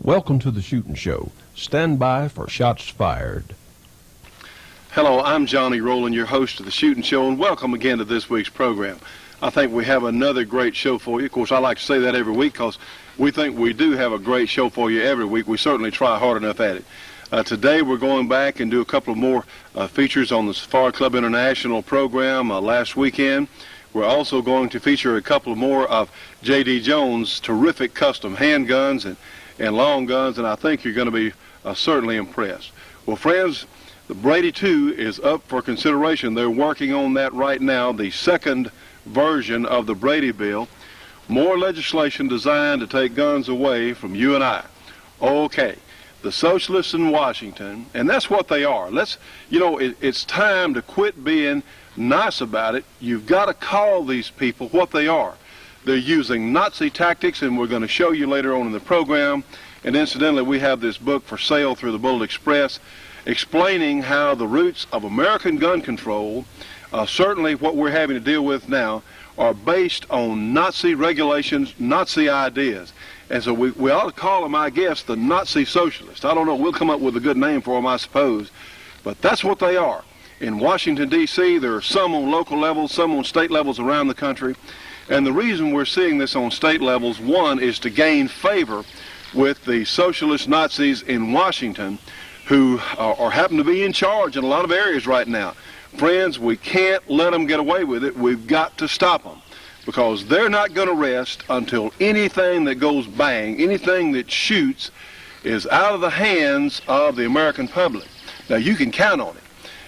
Welcome to the Shootin' Show. Stand by for shots fired. Hello, I'm Johnny Rowland, your host of the Shootin' Show, and welcome again to this week's program. I think we have another great show for you. Of course, I like to say that every week because we think we do have a great show for you every week. We certainly try hard enough at it. Today we're going back and do a couple of more features on the Safari Club International program last weekend. We're also going to feature a couple more of J.D. Jones' terrific custom handguns and long guns, and I think you're going to be certainly impressed. Well, friends, the Brady 2 is up for consideration. They're working on that right now, the second version of the Brady bill. More legislation designed to take guns away from you and I. Okay, the socialists in Washington, and that's what they are. It's time to quit being nice about it. You've got to call these people what they are. They're using Nazi tactics, and we're going to show you later on in the program. And incidentally, we have this book for sale through the Bullet Express explaining how the roots of American gun control, certainly what we're having to deal with now, are based on Nazi regulations, Nazi ideas. And so we ought to call them, I guess, the Nazi socialists. I don't know. We'll come up with a good name for them, I suppose. But that's what they are. In Washington, D.C., there are some on local levels, some on state levels around the country. And the reason we're seeing this on state levels, one, is to gain favor with the socialist Nazis in Washington who are happen to be in charge in a lot of areas right now. Friends, we can't let them get away with it. We've got to stop them because they're not going to rest until anything that goes bang, anything that shoots, is out of the hands of the American public. Now, you can count on it.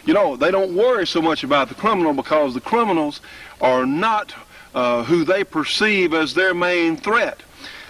You know, they don't worry so much about the criminal because the criminals are not who they perceive as their main threat.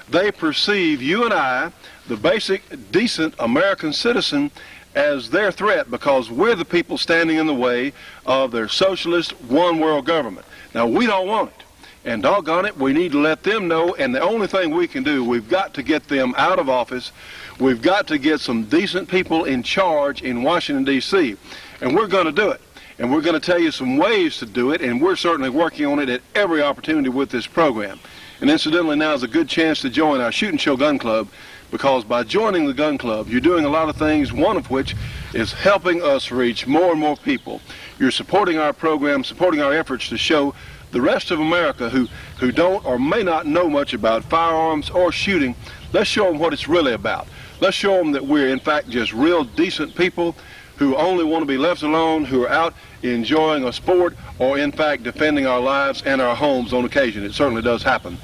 They perceive you and I, the basic, decent American citizen, as their threat because we're the people standing in the way of their socialist one-world government. Now, we don't want it. And doggone it, we need to let them know, and the only thing we can do, we've got to get them out of office. We've got to get some decent people in charge in Washington, D.C., and we're going to do it. And we're going to tell you some ways to do it, and we're certainly working on it at every opportunity with this program. And incidentally, now is a good chance to join our Shootin' Show Gun Club, because by joining the gun club, you're doing a lot of things, one of which is helping us reach more and more people. You're supporting our program, supporting our efforts to show the rest of America who don't or may not know much about firearms or shooting. Let's show them what it's really about. Let's show them that we're, in fact, just real decent people who only want to be left alone, who are out enjoying a sport or, in fact, defending our lives and our homes on occasion. It certainly does happen.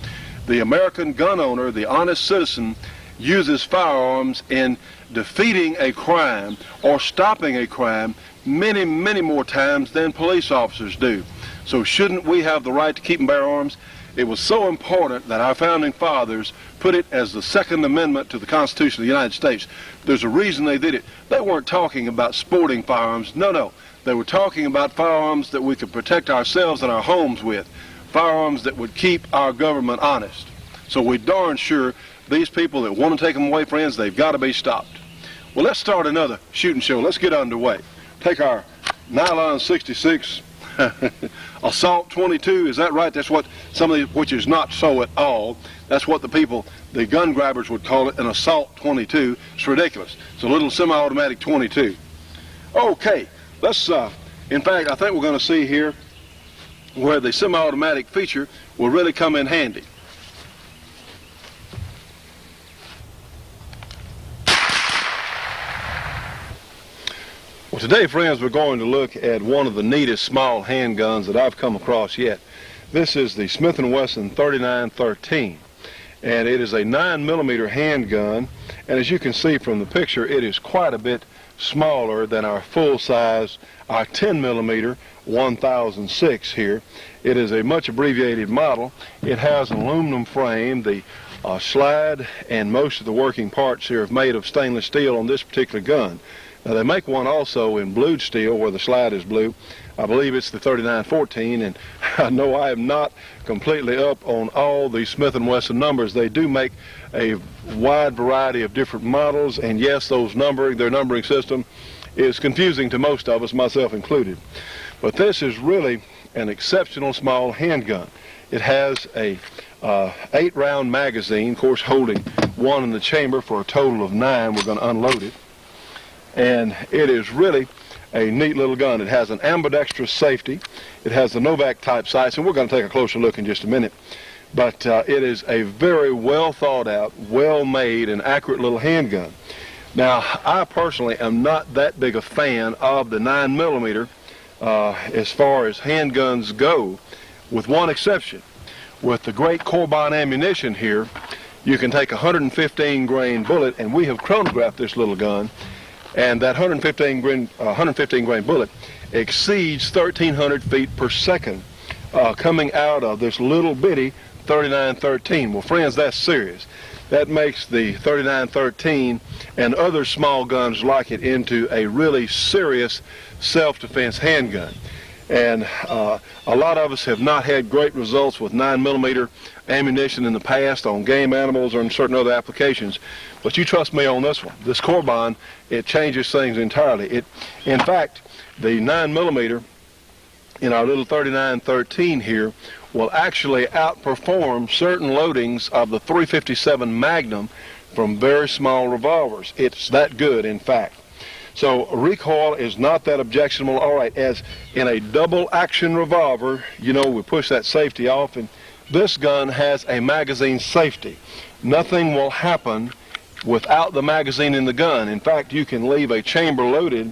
The American gun owner, the honest citizen, uses firearms in defeating a crime or stopping a crime many, many more times than police officers do. So shouldn't we have the right to keep and bear arms? It was so important that our founding fathers put it as the Second Amendment to the Constitution of the United States. There's a reason they did it. They weren't talking about sporting firearms. No. They were talking about firearms that we could protect ourselves and our homes with. Firearms that would keep our government honest. So we're darn sure these people that want to take them away, friends, they've got to be stopped. Well, let's start another shooting show. Let's get underway. Take our nylon 66 assault 22. Is that right? That's what which is not so at all. That's what the gun grabbers would call it, an assault 22. It's ridiculous. It's a little semi-automatic 22. Okay, let's, in fact, I think we're going to see here where the semi-automatic feature will really come in handy. Well, today, friends, we're going to look at one of the neatest small handguns that I've come across yet. This is the Smith & Wesson 3913, and it is a 9mm handgun, and as you can see from the picture, it is quite a bit smaller than our full-size, our 10mm 1006 here. It is a much abbreviated model. It has an aluminum frame. The slide and most of the working parts here are made of stainless steel on this particular gun. Now, they make one also in blued steel where the slide is blue. I believe it's the 3914, and I know I am not completely up on all the Smith & Wesson numbers. They do make a wide variety of different models, and yes, their numbering system is confusing to most of us, myself included. But this is really an exceptional small handgun. It has a 8-round magazine, of course, holding one in the chamber for a total of 9. We're going to unload it. And it is really a neat little gun. It has an ambidextrous safety. It has the Novak type sights, and we're going to take a closer look in just a minute. But it is a very well thought out, well made, and accurate little handgun. Now, I personally am not that big a fan of the 9mm as far as handguns go, with one exception. With the great Corbin ammunition here, you can take a 115 grain bullet, and we have chronographed this little gun, and that 115 grain bullet exceeds 1,300 feet per second coming out of this little bitty 3913. Well, friends, that's serious. That makes the 3913 and other small guns like it into a really serious self-defense handgun. And a lot of us have not had great results with 9mm ammunition in the past on game animals or in certain other applications. But you trust me on this one. This Corbin, it changes things entirely. In fact, the 9mm in our little 3913 here will actually outperform certain loadings of the .357 Magnum from very small revolvers. It's that good, in fact. So recoil is not that objectionable. All right, as in a double action revolver, you know, we push that safety off, and this gun has a magazine safety. Nothing will happen without the magazine in the gun. In fact, you can leave a chamber loaded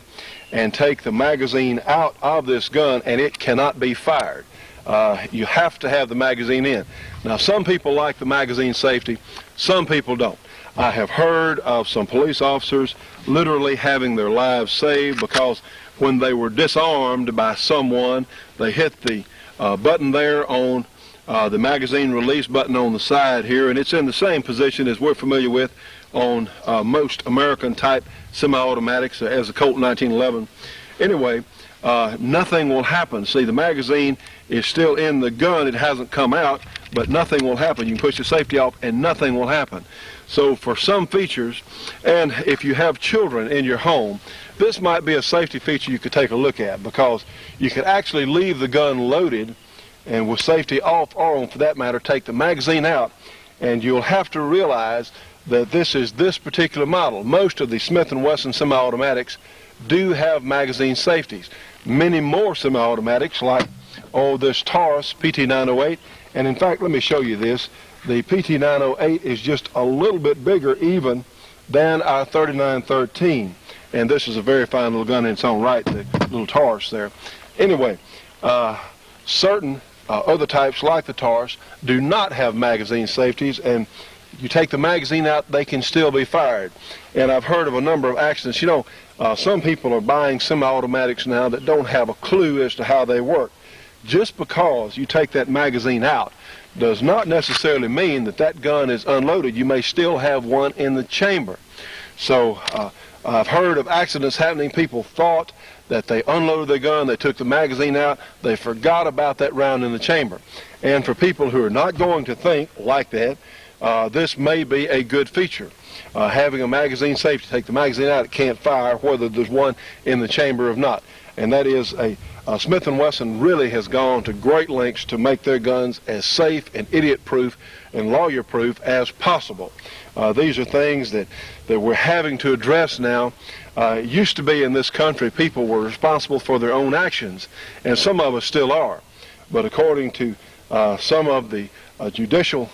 and take the magazine out of this gun, and it cannot be fired. You have to have the magazine in. Now, some people like the magazine safety, some people don't. I have heard of some police officers literally having their lives saved because when they were disarmed by someone, they hit the button there on the magazine release button on the side here, and it's in the same position as we're familiar with on most American type semi-automatics as the Colt 1911. Anyway, nothing will happen. See, the magazine is still in the gun. It hasn't come out, but nothing will happen. You can push the safety off and nothing will happen. So for some features, and if you have children in your home, this might be a safety feature you could take a look at, because you could actually leave the gun loaded and with safety off, or for that matter, take the magazine out, and you'll have to realize that this is this particular model. Most of the Smith & Wesson semi-automatics do have magazine safeties. Many more semi-automatics, like this Taurus PT908, and in fact, let me show you this. The PT908 is just a little bit bigger even than our 3913, and this is a very fine little gun in its own right, the little Taurus there. Anyway, certain other types like the Taurus do not have magazine safeties, and you take the magazine out, they can still be fired. And I've heard of a number of accidents. You know, some people are buying semi-automatics now that don't have a clue as to how they work. Just because you take that magazine out does not necessarily mean that that gun is unloaded. You may still have one in the chamber. So I've heard of accidents happening. People thought that they unloaded their gun, they took the magazine out, they forgot about that round in the chamber. And for people who are not going to think like that, this may be a good feature. Having a magazine safety, take the magazine out, it can't fire, whether there's one in the chamber or not. And that is Smith & Wesson really has gone to great lengths to make their guns as safe and idiot-proof and lawyer-proof as possible. These are things that we're having to address now. It used to be in this country people were responsible for their own actions, and some of us still are. But according to some of the judicial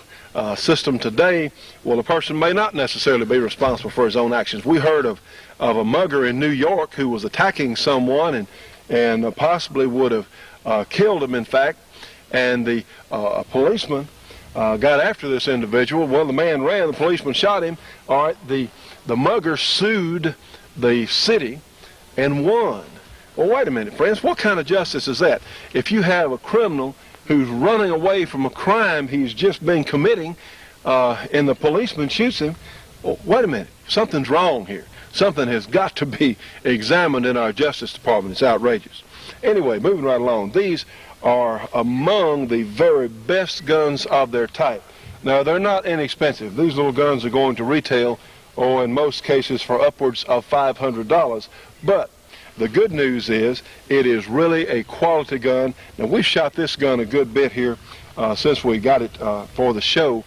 system today, well, a person may not necessarily be responsible for his own actions. We heard of a mugger in New York who was attacking someone and possibly would have killed him, in fact, and the policeman got after this individual. Well, the man ran, the policeman shot him. All right, the mugger sued the city and won. Well, wait a minute, friends, what kind of justice is that? If you have a criminal who's running away from a crime he's just been committing, and the policeman shoots him, well, wait a minute, something's wrong here. Something has got to be examined in our Justice Department. It's outrageous. Anyway, moving right along, these are among the very best guns of their type. Now, they're not inexpensive. These little guns are going to retail, or in most cases, for upwards of $500. But the good news is it is really a quality gun. Now, we've shot this gun a good bit here since we got it for the show.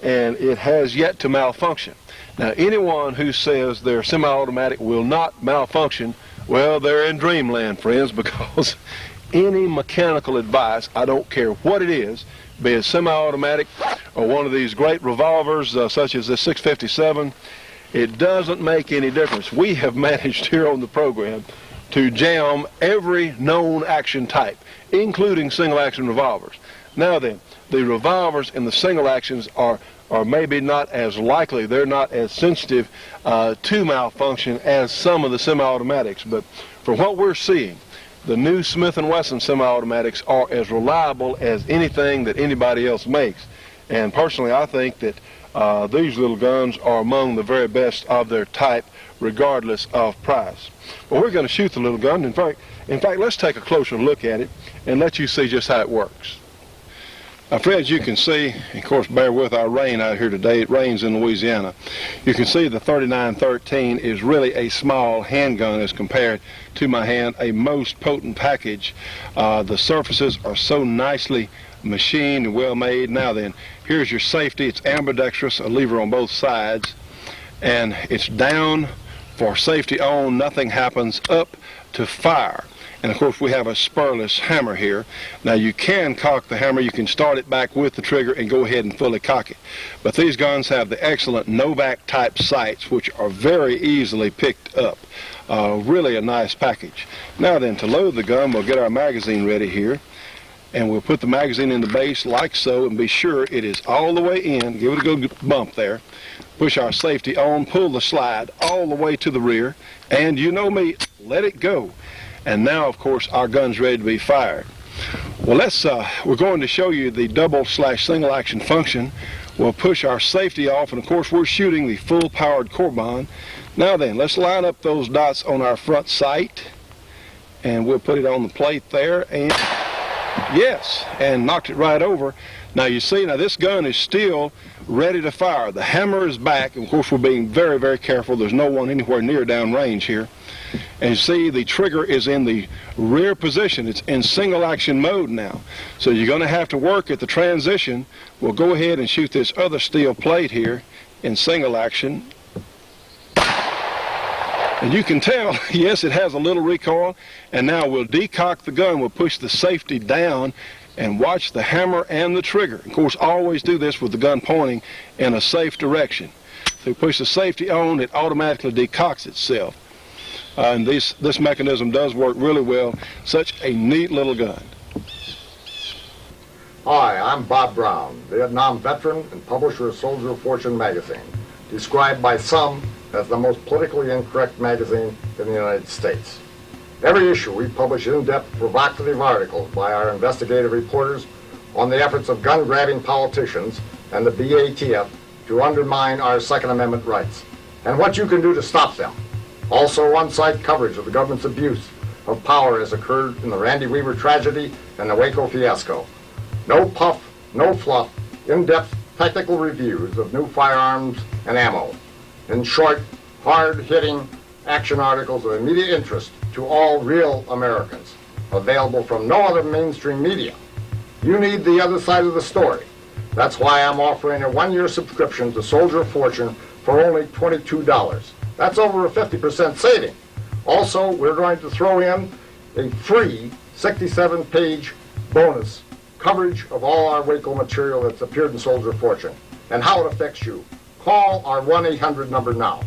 and it has yet to malfunction. Now, anyone who says their semi-automatic will not malfunction, well, they're in dreamland, friends, because any mechanical advice, I don't care what it is, be it semi-automatic or one of these great revolvers such as the 657, it doesn't make any difference. We have managed here on the program to jam every known action type, including single-action revolvers. Now then, the revolvers and the single actions are maybe not as likely, they're not as sensitive to malfunction as some of the semi-automatics, but from what we're seeing, the new Smith & Wesson semi-automatics are as reliable as anything that anybody else makes. And personally, I think that these little guns are among the very best of their type, regardless of price. But we're going to shoot the little gun. In fact, let's take a closer look at it and let you see just how it works. Now, friends, you can see, of course, bear with our rain out here today. It rains in Louisiana. You can see the 3913 is really a small handgun as compared to my hand, a most potent package. The surfaces are so nicely machined and well made. Now then, here's your safety. It's ambidextrous, a lever on both sides, and it's down for safety on. Nothing happens up to fire. And of course, we have a spurless hammer here. Now, you can cock the hammer. You can start it back with the trigger and go ahead and fully cock it. But these guns have the excellent Novak type sights, which are very easily picked up. Really a nice package. Now then, to load the gun, we'll get our magazine ready here. And we'll put the magazine in the base like so, and be sure it is all the way in. Give it a good bump there. Push our safety on, pull the slide all the way to the rear, and you know me, let it go. And now, of course, our gun's ready to be fired. Well, we're going to show you the double/single action function. We'll push our safety off, and of course, we're shooting the full powered Corbin. Now then, let's line up those dots on our front sight, and we'll put it on the plate there, and yes, and knocked it right over. Now you see, this gun is still ready to fire. The hammer is back, and of course we're being very, very careful. There's no one anywhere near downrange here. And you see the trigger is in the rear position. It's in single action mode now. So you're going to have to work at the transition. We'll go ahead and shoot this other steel plate here in single action. And you can tell, yes, it has a little recoil. And now we'll decock the gun. We'll push the safety down and watch the hammer and the trigger. Of course, always do this with the gun pointing in a safe direction. So you push the safety on, it automatically decocks itself. And this mechanism does work really well. Such a neat little gun. Hi, I'm Bob Brown, Vietnam veteran and publisher of Soldier of Fortune magazine, described by some as the most politically incorrect magazine in the United States. Every issue we publish in-depth, provocative articles by our investigative reporters on the efforts of gun-grabbing politicians and the BATF to undermine our Second Amendment rights, and what you can do to stop them. Also on-site coverage of the government's abuse of power as occurred in the Randy Weaver tragedy and the Waco fiasco. No puff, no fluff, in-depth technical reviews of new firearms and ammo. In short, hard-hitting action articles of immediate interest to all real Americans, available from no other mainstream media. You need the other side of the story. That's why I'm offering a one-year subscription to Soldier of Fortune for only $22. That's over a 50% saving. Also, we're going to throw in a free 67-page bonus coverage of all our Waco material that's appeared in Soldier of Fortune and how it affects you. Call our 1-800 number now.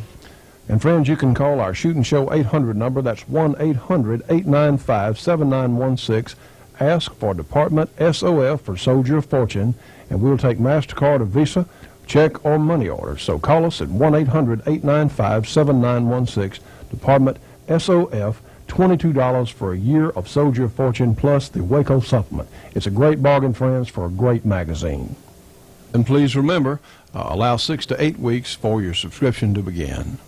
And friends, you can call our Shootin' Show 800 number. That's 1-800-895-7916. Ask for Department SOF for Soldier of Fortune, and we'll take MasterCard or Visa, check, or money order. So call us at 1-800-895-7916. Department SOF, $22 for a year of Soldier of Fortune plus the Waco supplement. It's a great bargain, friends, for a great magazine. And please remember, allow 6 to 8 weeks for your subscription to begin.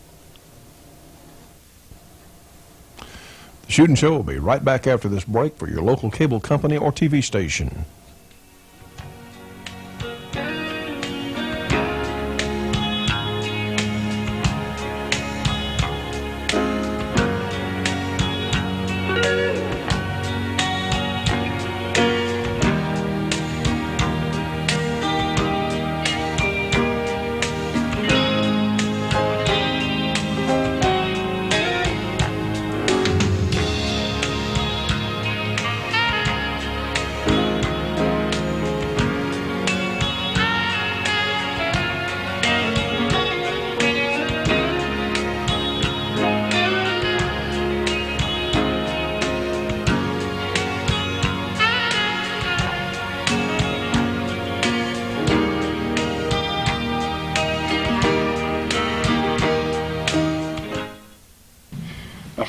The Shootin' Show will be right back after this break for your local cable company or TV station.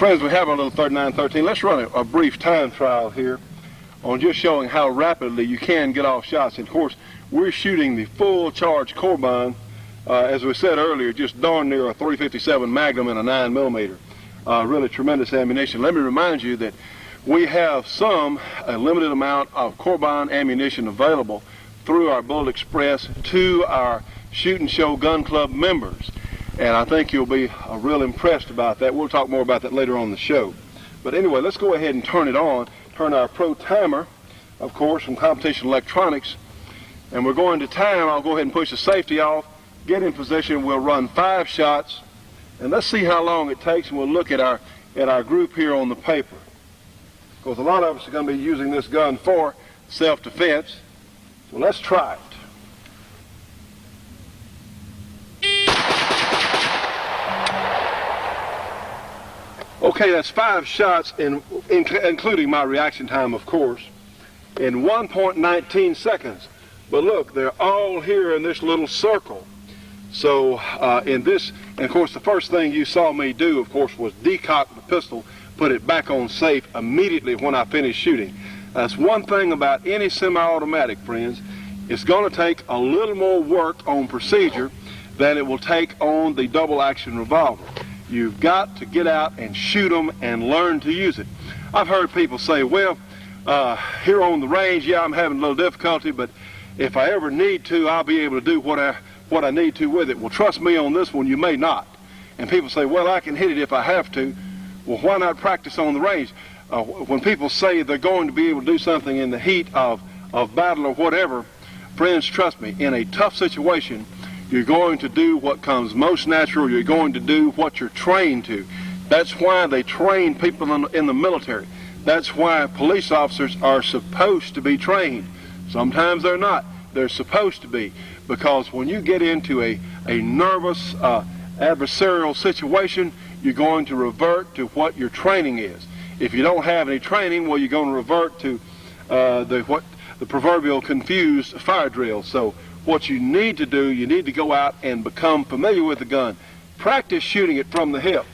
friends, we have our little 39-13. Let's run a brief time trial here on just showing how rapidly you can get off shots. And of course, we're shooting the full charge carbine, as we said earlier, just darn near a 357 Magnum and a 9mm. Really tremendous ammunition. Let me remind you that we have a limited amount of carbine ammunition available through our Bullet Express to our Shoot and Show Gun Club members. And I think you'll be real impressed about that. We'll talk more about that later on in the show. But anyway, let's go ahead and turn it on. Turn our Pro Timer, of course, from Competition Electronics. And we're going to time. I'll go ahead and push the safety off, get in position. We'll run 5 shots. And let's see how long it takes, and we'll look at our group here on the paper. Because a lot of us are going to be using this gun for self-defense. So let's try it. Okay, that's 5 shots, including my reaction time, of course, in 1.19 seconds. But look, they're all here in this little circle. So in this, and of course, the first thing you saw me do, of course, was decock the pistol, put it back on safe immediately when I finished shooting. That's one thing about any semi-automatic, friends. It's going to take a little more work on procedure than it will take on the double-action revolver. You've got to get out and shoot them and learn to use it. I've heard people say, well, here on the range, yeah, I'm having a little difficulty, but if I ever need to, I'll be able to do what I need to with it. Well, trust me on this one, you may not. And people say, well, I can hit it if I have to. Well, why not practice on the range? When people say they're going to be able to do something in the heat of battle or whatever, friends, trust me, in a tough situation, you're going to do what comes most natural. You're going to do what you're trained to. That's why they train people in the military. That's why police officers are supposed to be trained. Sometimes they're not. They're supposed to be. Because when you get into a nervous adversarial situation, you're going to revert to what your training is. If you don't have any training, well, you're going to revert to the proverbial confused fire drill. So what you need to do, you need to go out and become familiar with the gun. Practice shooting it from the hip.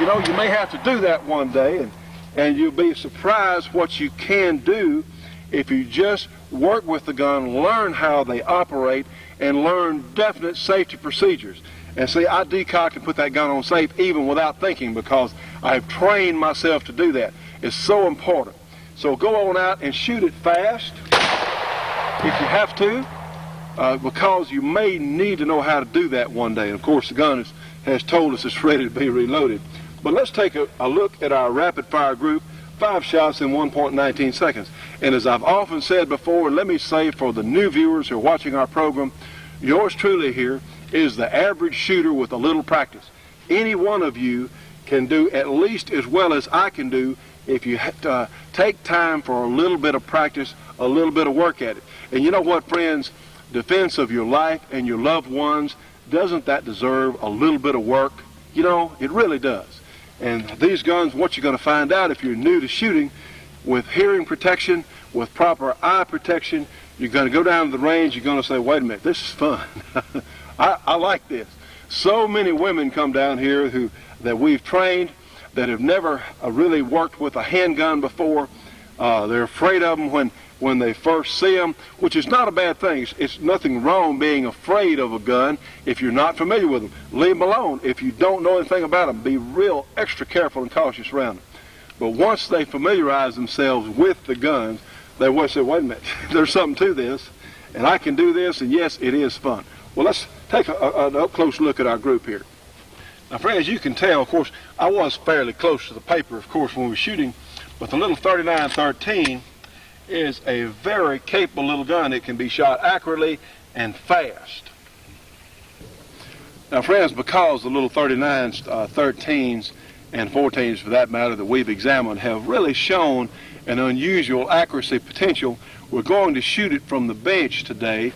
You know, you may have to do that one day, and you'll be surprised what you can do if you just work with the gun, learn how they operate, and learn definite safety procedures. And see, I decock and put that gun on safe even without thinking, because I've trained myself to do that. It's so important. So go on out and shoot it fast if you have to, because you may need to know how to do that one day. And of course, the gun has told us it's ready to be reloaded. But let's take a look at our rapid fire group. 5 shots in 1.19 seconds. And as I've often said before, let me say for the new viewers who are watching our program, yours truly here is the average shooter with a little practice. Any one of you can do at least as well as I can do if you take time for a little bit of practice, a little bit of work at it. And you know what, friends? Defense of your life and your loved ones, doesn't that deserve a little bit of work? You know, it really does. And these guns, what you're going to find out if you're new to shooting, with hearing protection, with proper eye protection, you're going to go down to the range, you're going to say, wait a minute, this is fun. I like this. So many women come down here that we've trained that have never really worked with a handgun before. They're afraid of them when they first see them, which is not a bad thing. It's nothing wrong being afraid of a gun if you're not familiar with them. Leave them alone. If you don't know anything about them, be real extra careful and cautious around them. But once they familiarize themselves with the guns, they will say, wait a minute, there's something to this, and I can do this, and yes, it is fun. Well, let's take an up-close look at our group here. Now, friends, you can tell, of course, I was fairly close to the paper, of course, when we were shooting, but the little 39-13 is a very capable little gun. It can be shot accurately and fast. Now, friends, because the little 39s, 13s, and 14s, for that matter, that we've examined have really shown an unusual accuracy potential, we're going to shoot it from the bench today.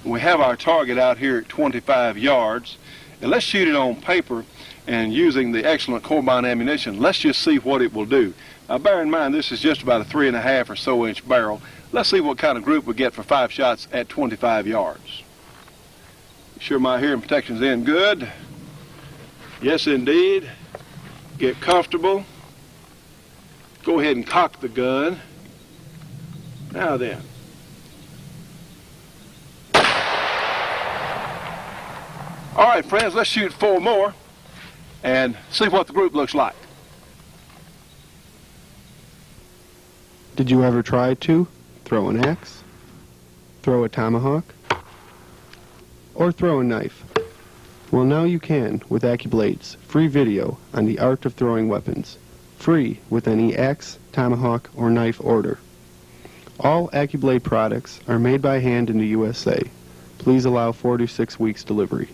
We have our target out here at 25 yards. And let's shoot it on paper, and using the excellent carbine ammunition, let's just see what it will do. Now, bear in mind, this is just about a 3.5 or so inch barrel. Let's see what kind of group we get for 5 shots at 25 yards. Sure my hearing protection's in good. Yes, indeed. Get comfortable. Go ahead and cock the gun. Now then. All right, friends, let's shoot 4 more and see what the group looks like. Did you ever try to throw an axe, throw a tomahawk, or throw a knife? Well, now you can with AccuBlade's free video on the art of throwing weapons, free with any axe, tomahawk, or knife order. All AccuBlade products are made by hand in the USA. Please allow 4 to 6 weeks delivery.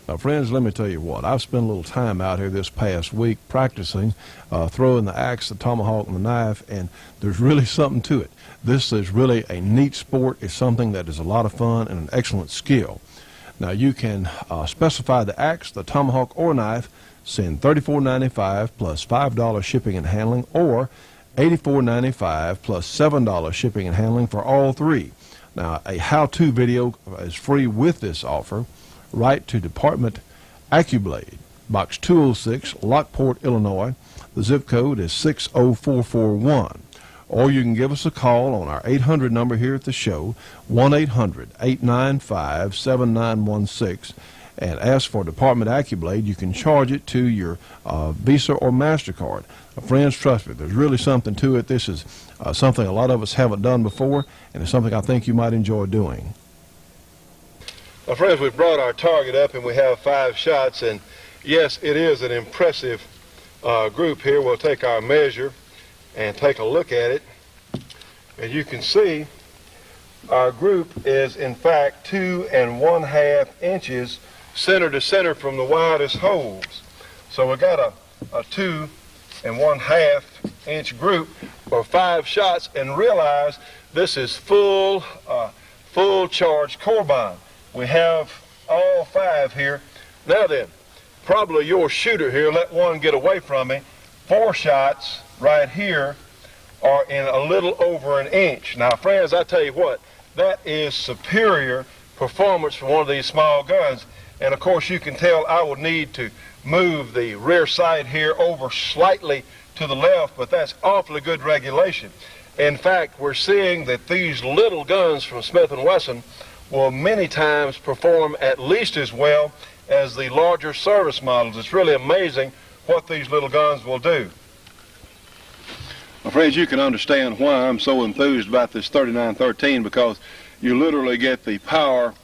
Now, friends, let me tell you what. I've spent a little time out here this past week practicing throwing the axe, the tomahawk, and the knife, and there's really something to it. This is really a neat sport. It's something that is a lot of fun and an excellent skill. Now, you can specify the axe, the tomahawk, or knife, send $34.95 plus $5 shipping and handling, or $84.95 plus $7 shipping and handling for all 3. Now, a how-to video is free with this offer. Write to Department AccuBlade, Box 206, Lockport, Illinois. The zip code is 60441. Or you can give us a call on our 800 number here at the show, 1-800-895-7916, and ask for Department AccuBlade. You can charge it to your Visa or MasterCard. Friends, trust me, there's really something to it. This is something a lot of us haven't done before, and it's something I think you might enjoy doing. Well, friends, we've brought our target up and we have 5 shots, and yes, it is an impressive group here. We'll take our measure and take a look at it. As you can see, our group is in fact 2 1/2 inches center to center from the widest holes. So we got a 2 1/2 inch group for 5 shots, and realize this is full charged carbine. We have all 5 here. Now then, probably your shooter here, let one get away from me. 4 shots right here are in a little over an inch. Now, friends, I tell you what, that is superior performance for one of these small guns. And of course, you can tell I would need to move the rear sight here over slightly to the left, but that's awfully good regulation. In fact, we're seeing that these little guns from Smith & Wesson will many times perform at least as well as the larger service models. It's really amazing what these little guns will do. Well, friends, you can understand why I'm so enthused about this 3913, because you literally get the power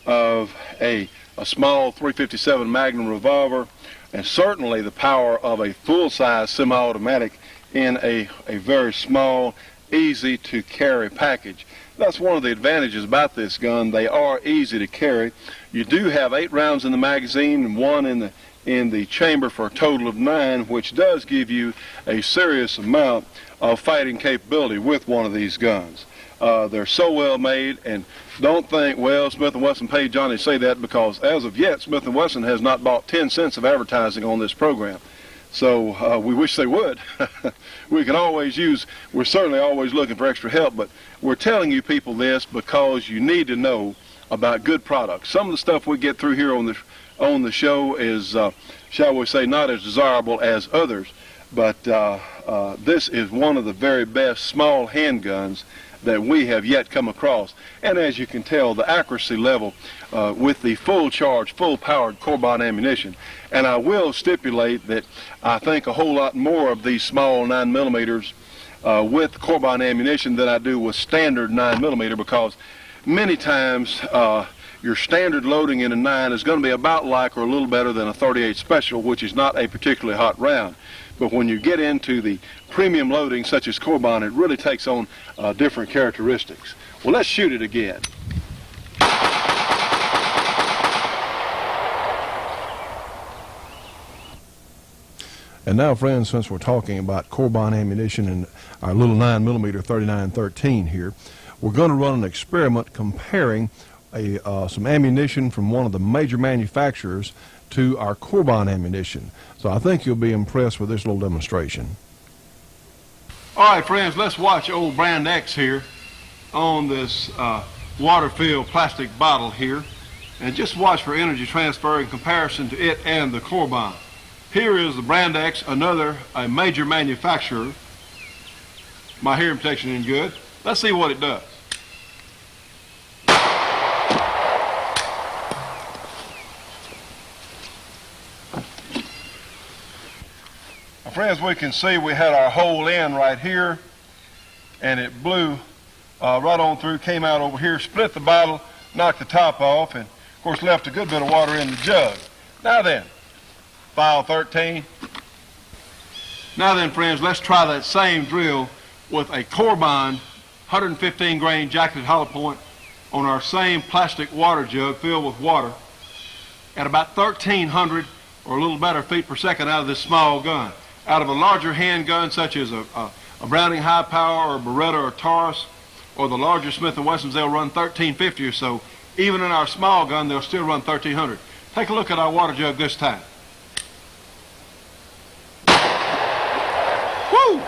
of a small .357 Magnum revolver, and certainly the power of a full-size semi-automatic in a very small, easy-to-carry package. That's one of the advantages about this gun. They are easy to carry. You do have 8 rounds in the magazine and 1 in the chamber for a total of 9, which does give you a serious amount of fighting capability with one of these guns. They're so well made, and don't think, well, Smith & Wesson paid Johnny to say that, because as of yet, Smith & Wesson has not bought 10 cents of advertising on this program. So we wish they would. We can always use, we're certainly always looking for extra help, but we're telling you people this because you need to know about good products. Some of the stuff we get through here on the show is, shall we say, not as desirable as others, but this is one of the very best small handguns that we have yet come across. And as you can tell, the accuracy level with the full charge, full powered carbine ammunition. And I will stipulate that I think a whole lot more of these small 9mm with carbine ammunition than I do with standard 9mm, because many times your standard loading in a 9 is going to be about like or a little better than a .38 Special, which is not a particularly hot round. But when you get into the premium loading such as carbine, it really takes on different characteristics. Well, let's shoot it again. And now, friends, since we're talking about carbine ammunition and our little 9mm 3913 here, we're going to run an experiment comparing some ammunition from one of the major manufacturers to our carbine ammunition. So I think you'll be impressed with this little demonstration. All right, friends, let's watch old Brand X here on this water-filled plastic bottle here, and just watch for energy transfer in comparison to it and the carbine. Here is the Brand X, a major manufacturer. My hearing protection isn't good. Let's see what it does. Now, friends, we can see we had our hole in right here, and it blew right on through, came out over here, split the bottle, knocked the top off, and of course left a good bit of water in the jug. Now then, file 13. Now then, friends, let's try that same drill with a Corbine 115 grain jacketed hollow point on our same plastic water jug filled with water at about 1,300 or a little better feet per second out of this small gun. Out of a larger handgun such as a Browning high power or a Beretta or Taurus or the larger Smith & Wessons, they'll run 1,350 or so. Even in our small gun, they'll still run 1,300. Take a look at our water jug this time. Woo!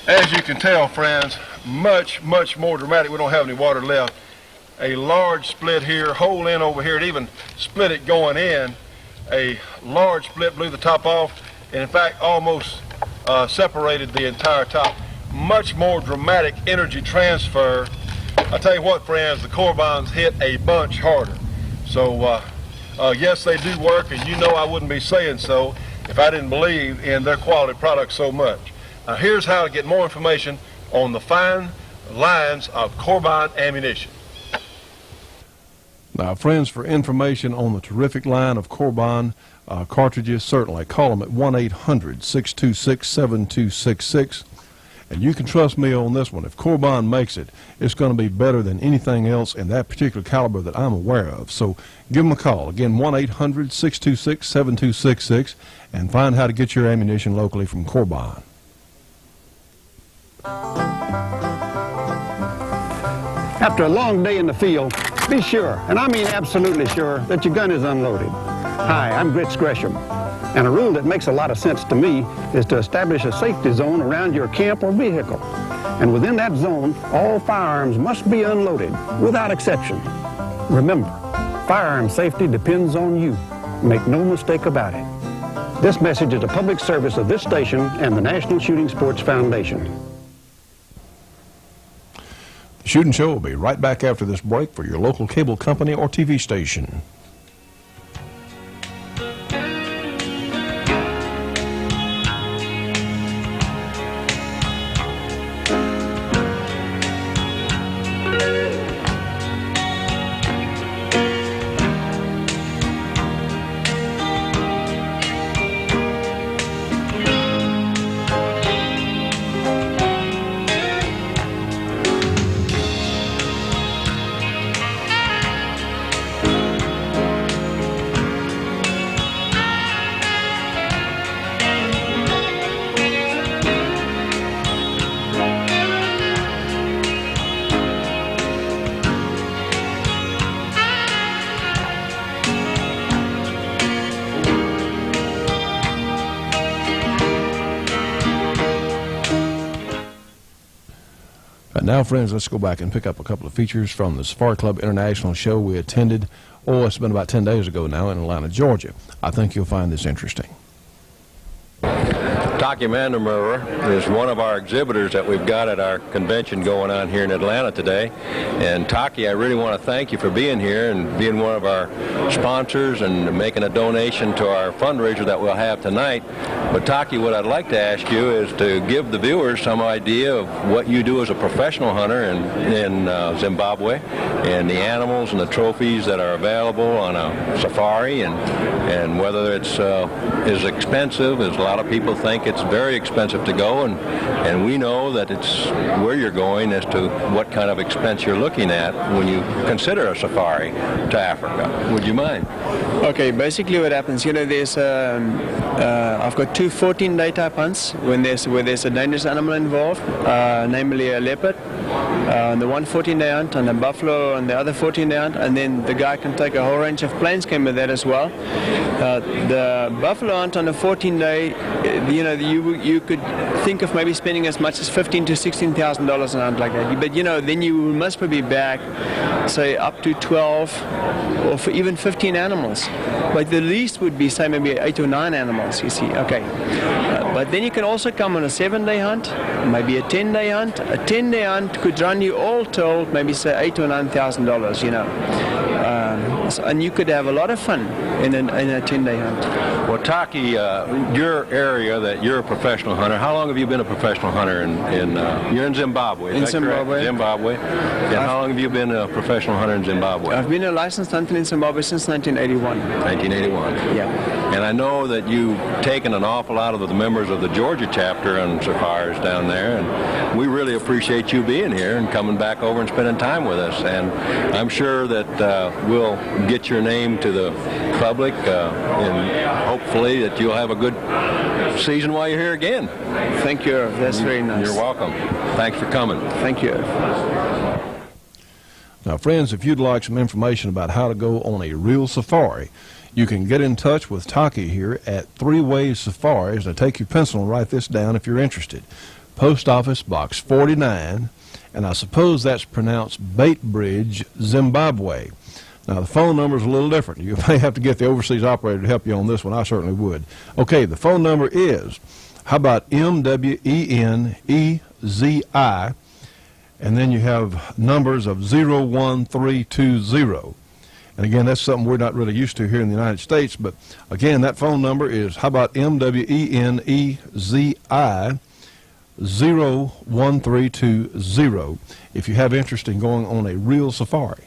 As you can tell, friends, much more dramatic. We don't have any water left. A large split here, hole in over here. It even split it going in. A large split blew the top off, and in fact almost separated the entire top. Much more dramatic energy transfer. I tell you what, friends, the Corbines hit a bunch harder. So yes, they do work, and you know I wouldn't be saying so if I didn't believe in their quality products so much. Now here's how to get more information on the fine lines of Corbine ammunition. Now, friends, for information on the terrific line of Corbine cartridges, certainly call them at 1-800-626-7266. And you can trust me on this one. If Corbine makes it, it's going to be better than anything else in that particular caliber that I'm aware of. So give them a call. Again, 1-800-626-7266, and find how to get your ammunition locally from Corbine. After a long day in the field, be sure, and I mean absolutely sure, that your gun is unloaded. Hi, I'm Grits Gresham, and a rule that makes a lot of sense to me is to establish a safety zone around your camp or vehicle. And within that zone, all firearms must be unloaded, without exception. Remember, firearm safety depends on you. Make no mistake about it. This message is a public service of this station and the National Shooting Sports Foundation. The Shootin' Show will be right back after this break for your local cable company or TV station. Now, friends, let's go back and pick up a couple of features from the Safari Club International show we attended. Oh, it's been about 10 days ago now in Atlanta, Georgia. I think you'll find this interesting. Taki Mandermurrer is one of our exhibitors that we've got at our convention going on here in Atlanta today. And Taki, I really want to thank you for being here and being one of our sponsors and making a donation to our fundraiser that we'll have tonight. But Taki, what I'd like to ask you is to give the viewers some idea of what you do as a professional hunter in Zimbabwe, and the animals and the trophies that are available on a safari, and whether it's as expensive as a lot of people think. It's very expensive to go, and we know that it's where you're going as to what kind of expense you're looking at when you consider a safari to Africa. Would you mind? Okay, basically what happens, there's I've got two 14-day type hunts where there's a dangerous animal involved, namely a leopard. on the one 14-day hunt, and a buffalo on the other 14-day hunt, and then the guy can take a whole range of plains game with that as well. The buffalo hunt on a 14-day, you could think of maybe spending as much as $15,000 to $16,000 on a hunt like that. But then you must probably back, say, up to 12 or for even 15 animals. But the least would be, say, maybe 8 or 9 animals, you see. Okay. But then you can also come on a 7-day hunt, maybe a 10-day hunt. A 10-day hunt could run you all told maybe, say, $8,000 or $9,000, and you could have a lot of fun in a 10-day hunt. Well, Taki, your area that you're a professional hunter, how long have you been a professional hunter you're in Zimbabwe, is that Zimbabwe. Correct? Zimbabwe. And how long have you been a professional hunter in Zimbabwe? I've been a licensed hunter in Zimbabwe since 1981. 1981. Yeah. And I know that you've taken an awful lot of the members of the Georgia chapter on safaris down there, and we really appreciate you being here and coming back over and spending time with us. And I'm sure that we'll get your name to the public, and hopefully that you'll have a good season while you're here again. Thank you. That's very nice. You're welcome. Thanks for coming. Thank you. Now, friends, if you'd like some information about how to go on a real safari, you can get in touch with Taki here at 3 Ways Safaris. Now, take your pencil and write this down if you're interested. Post Office Box 49, and I suppose that's pronounced Baitbridge, Zimbabwe. Now, the phone number is a little different. You may have to get the overseas operator to help you on this one. I certainly would. Okay, the phone number is, how about MWENEZI, and then you have numbers of 01320. And again, that's something we're not really used to here in the United States, but again, that phone number is, how about MWENEZI 01320 if you have interest in going on a real safari.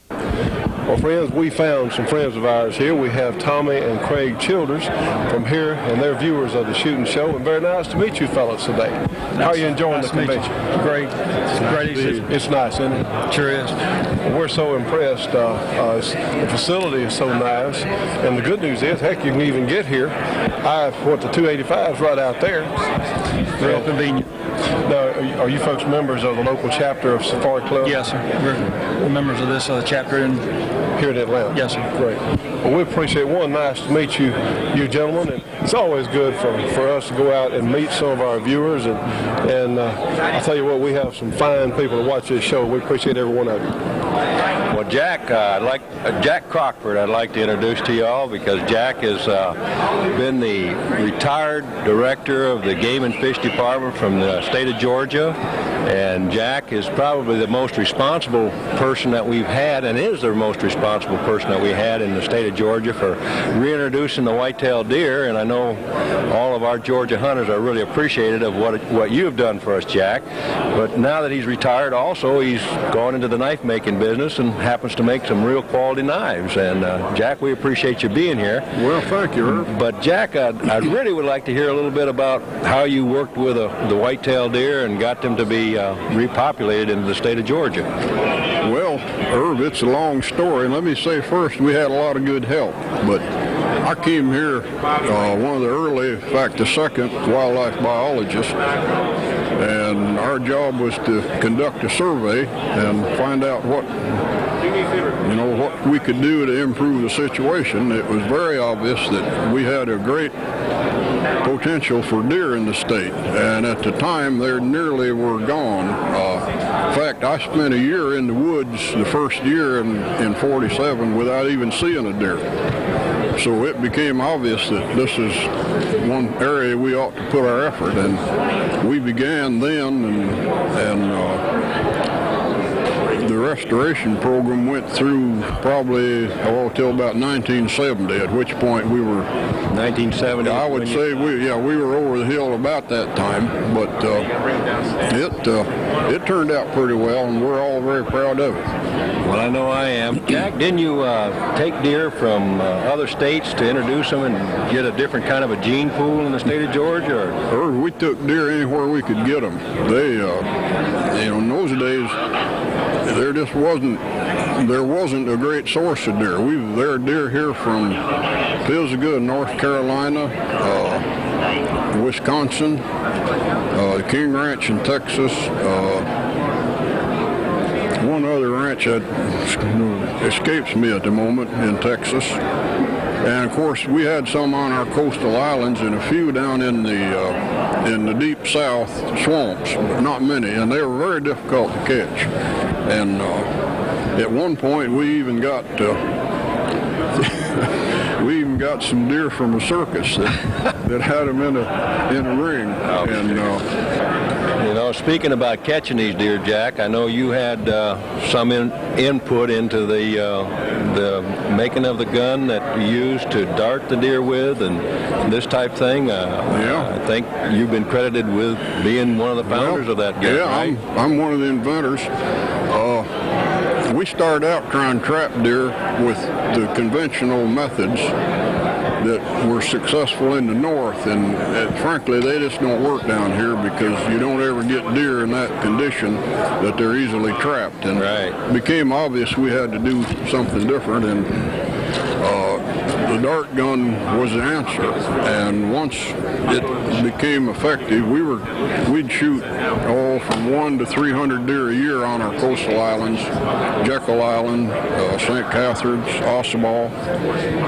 Well, friends, we found some friends of ours here. We have Tommy and Craig Childers from here, and they're viewers of the Shootin' Show. And very nice to meet you fellas today. How are you enjoying the convention? Great. It's a great exhibit. It's nice, isn't it? Sure is. We're so impressed. The facility is so nice. And the good news is, heck, you can even get here. The 285 is right out there. Real convenient. Now, are you folks members of the local chapter of Safari Club? Yes, sir. We're members of this chapter in here in Atlanta. Yes, sir. Great. Well, we appreciate nice to meet you gentlemen. And it's always good for us to go out and meet some of our viewers. And I'll tell you what, we have some fine people to watch this show. We appreciate every one of you. Well, Jack, Jack Crockford, I'd like to introduce to you all, because Jack has been the retired director of the Game and Fish Department from the state of Georgia. And Jack is probably the most responsible person that we've had, and is the most responsible person that we had in the state of Georgia for reintroducing the white-tailed deer. And I know all of our Georgia hunters are really appreciative of what you have done for us, Jack. But now that he's retired, also he's gone into the knife-making business and happens to make some real quality knives. And Jack, we appreciate you being here. Well, thank you, Herb. But Jack, I really would like to hear a little bit about how you worked with the white-tailed deer and got them to be repopulated into the state of Georgia. Well, Herb, it's a long story. And let me say first, we had a lot of good help. But I came here one of the early, in fact, the second wildlife biologist. And our job was to conduct a survey and find out what we could do to improve the situation. It was very obvious that we had a great potential for deer in the state, and at the time they nearly were gone. In fact, I spent a year in the woods the first year in 47 without even seeing a deer. So it became obvious that this is one area we ought to put our effort, and we began then, and the restoration program went through probably till about 1970, at which point we were 1970. I would say we were over the hill about that time, but it turned out pretty well, and we're all very proud of it. Well, I know I am. Jack, didn't you take deer from other states to introduce them and get a different kind of a gene pool in the state of Georgia? Or we took deer anywhere we could get them. They, in those days, there wasn't a great source of deer. There are deer here from Pisgah, North Carolina, Wisconsin, the King Ranch in Texas, one other ranch that escapes me at the moment in Texas. And of course, we had some on our coastal islands and a few down in the deep south swamps, but not many, and they were very difficult to catch. And at one point, we even got some deer from a circus that had them in a ring. And you know, speaking about catching these deer, Jack, I know you had some input into the making of the gun that you used to dart the deer with and this type thing. Yeah. I think you've been credited with being one of the founders of that gun, yeah, right? I'm one of the inventors. We started out trying to trap deer with the conventional methods that were successful in the north, and frankly they just don't work down here because you don't ever get deer in that condition that they're easily trapped. And it became obvious we had to do something different, and the dart gun was the answer. And once it became effective, we'd shoot from 100 to 300 deer a year on our coastal islands, Jekyll Island, St. Catherine's, Ossabaw,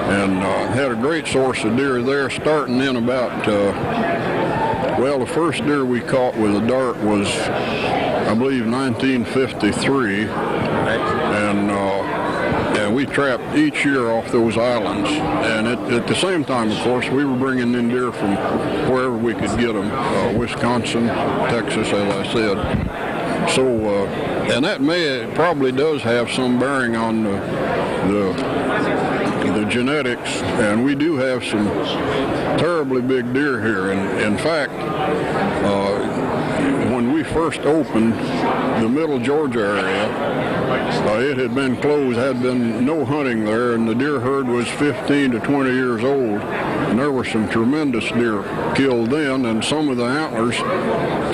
and had a great source of deer there, starting in about, the first deer we caught with a dart was, I believe, 1953, and we trapped each year off those islands. And at the same time, of course, we were bringing in deer from wherever we could get them, Wisconsin, Texas, as I said. So, and that probably does have some bearing on the genetics, and we do have some terribly big deer here. And in fact, when we first opened the Middle Georgia area, it had been closed, had been no hunting there, and the deer herd was 15 to 20 years old, and there were some tremendous deer killed then, and some of the antlers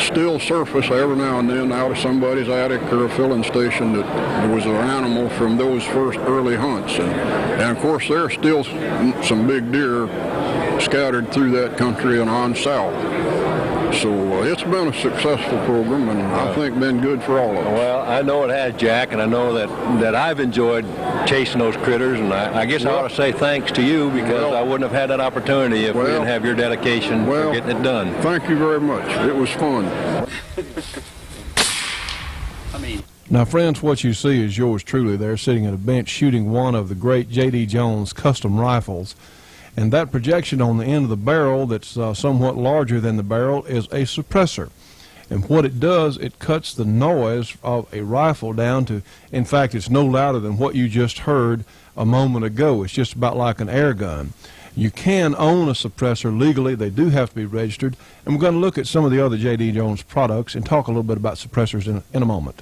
still surface every now and then out of somebody's attic or a filling station that there was an animal from those first early hunts. And of course there are still some big deer scattered through that country and on south. So it's been a successful program, and I think been good for all of us. Well, I know it has, Jack, and I know that I've enjoyed chasing those critters, and I guess I ought to say thanks to you, because I wouldn't have had that opportunity if we didn't have your dedication for getting it done. Thank you very much. It was fun. Now, friends, what you see is yours truly there sitting at a bench shooting one of the great J.D. Jones custom rifles. And that projection on the end of the barrel that's somewhat larger than the barrel is a suppressor. And what it does, it cuts the noise of a rifle down to, in fact, it's no louder than what you just heard a moment ago. It's just about like an air gun. You can own a suppressor legally. They do have to be registered. And we're going to look at some of the other J.D. Jones products and talk a little bit about suppressors in a moment.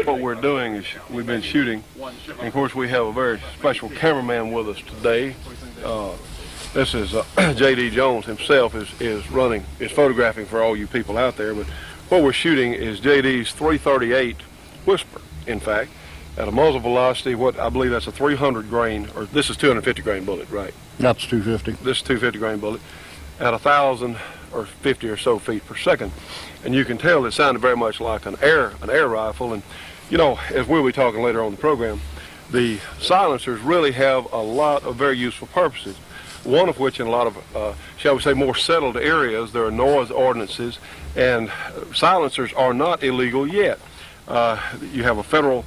What we're doing is we've been shooting, and of course we have a very special cameraman with us today. This is J.D. Jones himself is photographing for all you people out there. But what we're shooting is J.D.'s 338 Whisper, in fact, at a muzzle velocity. What I believe that's a 300 grain, or this is 250 grain bullet, right? That's 250. This is 250 grain bullet at 1,000 or 50 or so feet per second. And you can tell it sounded very much like an air rifle. And you know, as we'll be talking later on in the program, the silencers really have a lot of very useful purposes. One of which, in a lot of, shall we say, more settled areas, there are noise ordinances, and silencers are not illegal yet. You have a federal,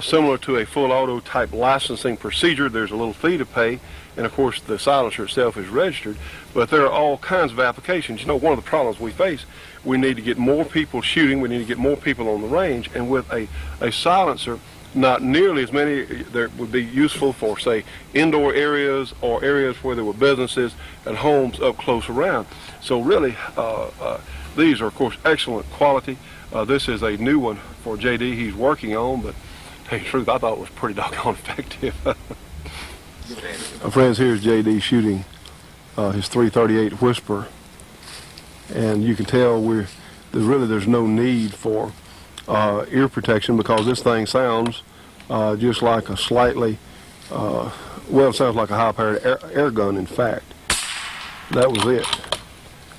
similar to a full auto type licensing procedure. There's a little fee to pay, and of course the silencer itself is registered. But there are all kinds of applications. You know, one of the problems we face, we need to get more people shooting, we need to get more people on the range, and with a silencer, not nearly as many that would be useful for, say, indoor areas or areas where there were businesses and homes up close around. So really, these are, of course, excellent quality. This is a new one for J.D. he's working on, but to tell you the truth, I thought it was pretty doggone effective. Friends, here's J.D. shooting his 338 Whisper, and you can tell there's no need for ear protection, because this thing sounds just like a slightly, it sounds like a high-powered air gun, in fact. That was it.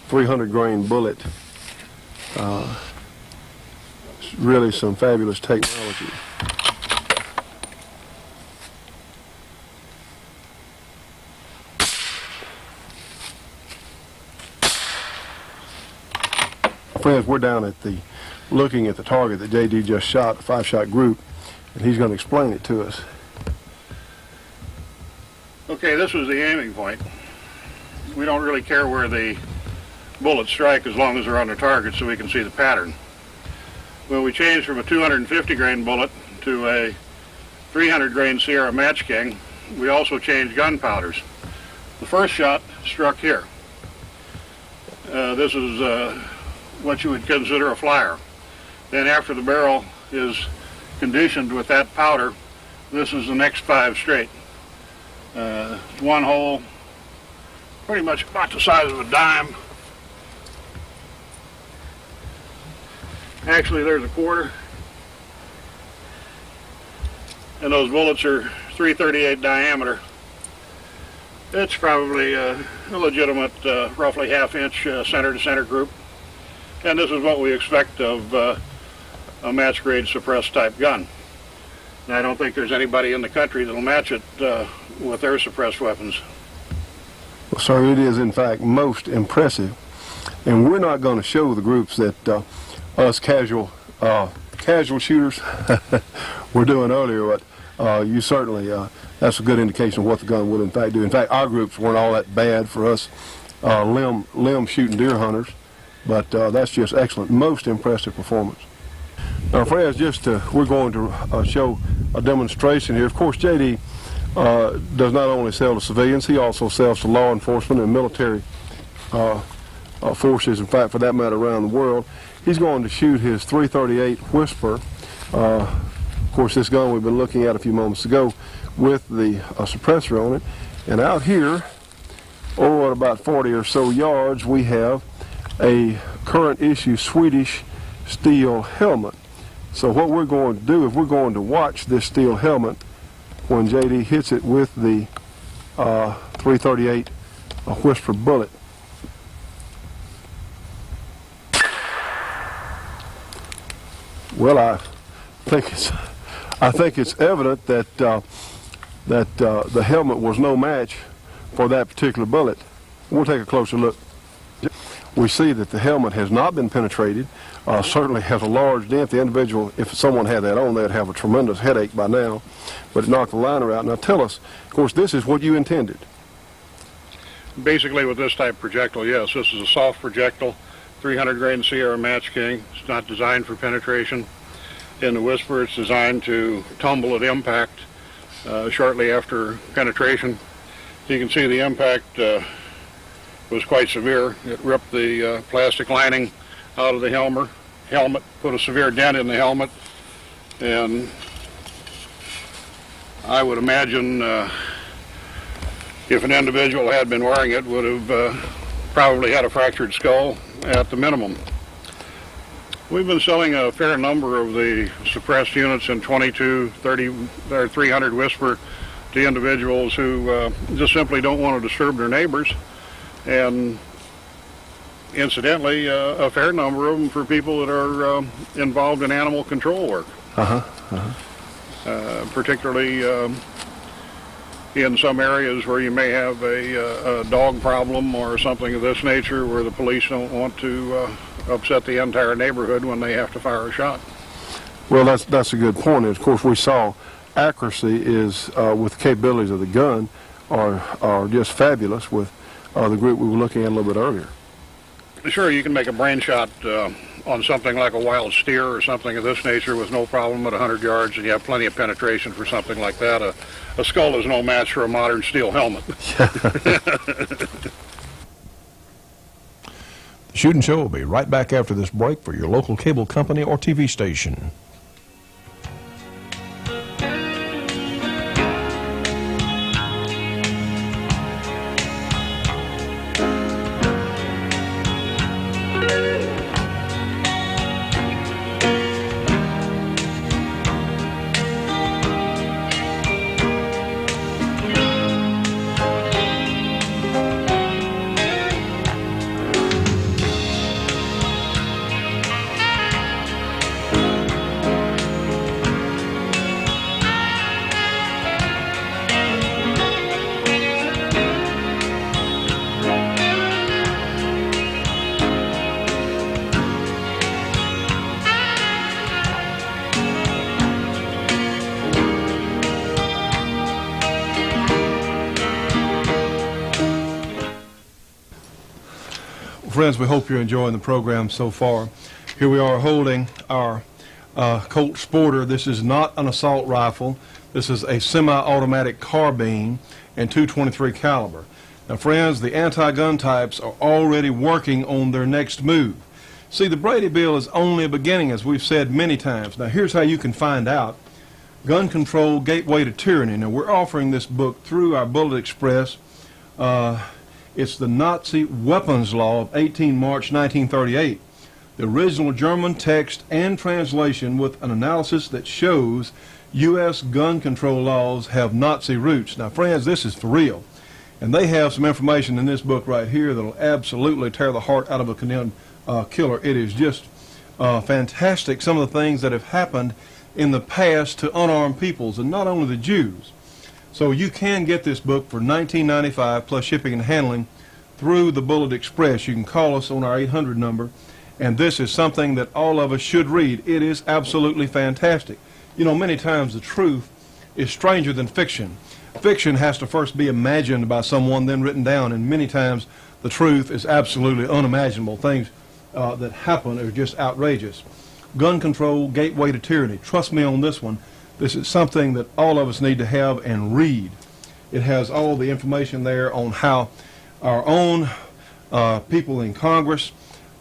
300 grain bullet. really some fabulous technology. Friends, we're down at looking at the target that JD just shot, a 5-shot group, and he's going to explain it to us. Okay, this was the aiming point. We don't really care where the bullets strike as long as they're on the target so we can see the pattern. When we changed from a 250 grain bullet to a 300 grain Sierra Match King, we also changed gunpowders. The first shot struck here. This is what you would consider a flyer. Then after the barrel is conditioned with that powder, this is the next 5 straight. One hole, pretty much about the size of a dime. Actually, there's a quarter. And those bullets are 338 diameter. It's probably a legitimate, roughly half-inch center-to-center group. And this is what we expect of a match-grade suppressed type gun. And I don't think there's anybody in the country that'll match it with their suppressed weapons. Well, sir, it is in fact most impressive. And we're not going to show the groups that us casual shooters were doing earlier, but you certainly, that's a good indication of what the gun will in fact do. In fact, our groups weren't all that bad for us limb shooting deer hunters, but that's just excellent, most impressive performance. Now, friends, we're going to show a demonstration here. Of course, JD does not only sell to civilians, he also sells to law enforcement and military forces, in fact, for that matter, around the world. He's going to shoot his .338 Whisper. Of course, this gun we've been looking at a few moments ago with the suppressor on it. And out here, at about 40 or so yards, we have a current issue Swedish steel helmet. So what we're going to do is we're going to watch this steel helmet when JD hits it with the .338 Whisper bullet. Well, I think it's evident that the helmet was no match for that particular bullet. We'll take a closer look. We see that the helmet has not been penetrated, certainly has a large dent. The individual, if someone had that on, they'd have a tremendous headache by now, but it knocked the liner out. Now tell us, of course, this is what you intended. Basically with this type of projectile, yes, this is a soft projectile, 300 grain Sierra Match King. It's not designed for penetration. In the Whisper, it's designed to tumble at impact shortly after penetration. You can see the impact was quite severe. It ripped the plastic lining out of the helmet, put a severe dent in the helmet, and I would imagine if an individual had been wearing it would have probably had a fractured skull at the minimum. We've been selling a fair number of the suppressed units in 22, 30, or 300 Whisper to individuals who just simply don't want to disturb their neighbors, and incidentally, a fair number of them for people that are involved in animal control work. Particularly in some areas where you may have a dog problem or something of this nature where the police don't want to upset the entire neighborhood when they have to fire a shot. Well, that's a good point. And of course, we saw accuracy is with the capabilities of the gun are just fabulous with the group we were looking at a little bit earlier. Sure, you can make a brain shot on something like a wild steer or something of this nature with no problem at 100 yards, and you have plenty of penetration for something like that. A skull is no match for a modern steel helmet. The Shootin' Show will be right back after this break for your local cable company or TV station. Friends, we hope you're enjoying the program so far. Here we are holding our Colt Sporter. This is not an assault rifle. This is a semi-automatic carbine and .223 caliber. Now, friends, the anti-gun types are already working on their next move. See, the Brady Bill is only a beginning, as we've said many times. Now, here's how you can find out. Gun Control, Gateway to Tyranny. Now, we're offering this book through our Bullet Express. It's the Nazi Weapons Law of 18 March 1938. The original German text and translation with an analysis that shows U.S. gun control laws have Nazi roots. Now, friends, this is for real. And they have some information in this book right here that will absolutely tear the heart out of a condemned killer. It is just fantastic, some of the things that have happened in the past to unarmed peoples, and not only the Jews. So you can get this book for $19.95 plus shipping and handling through the Bullet Express. You can call us on our 800 number, and this is something that all of us should read. It is absolutely fantastic. You know, many times the truth is stranger than fiction. Fiction has to first be imagined by someone, then written down, and many times the truth is absolutely unimaginable. Things that happen are just outrageous. Gun Control, Gateway to Tyranny. Trust me on this one. This is something that all of us need to have and read. It has all the information there on how our own people in Congress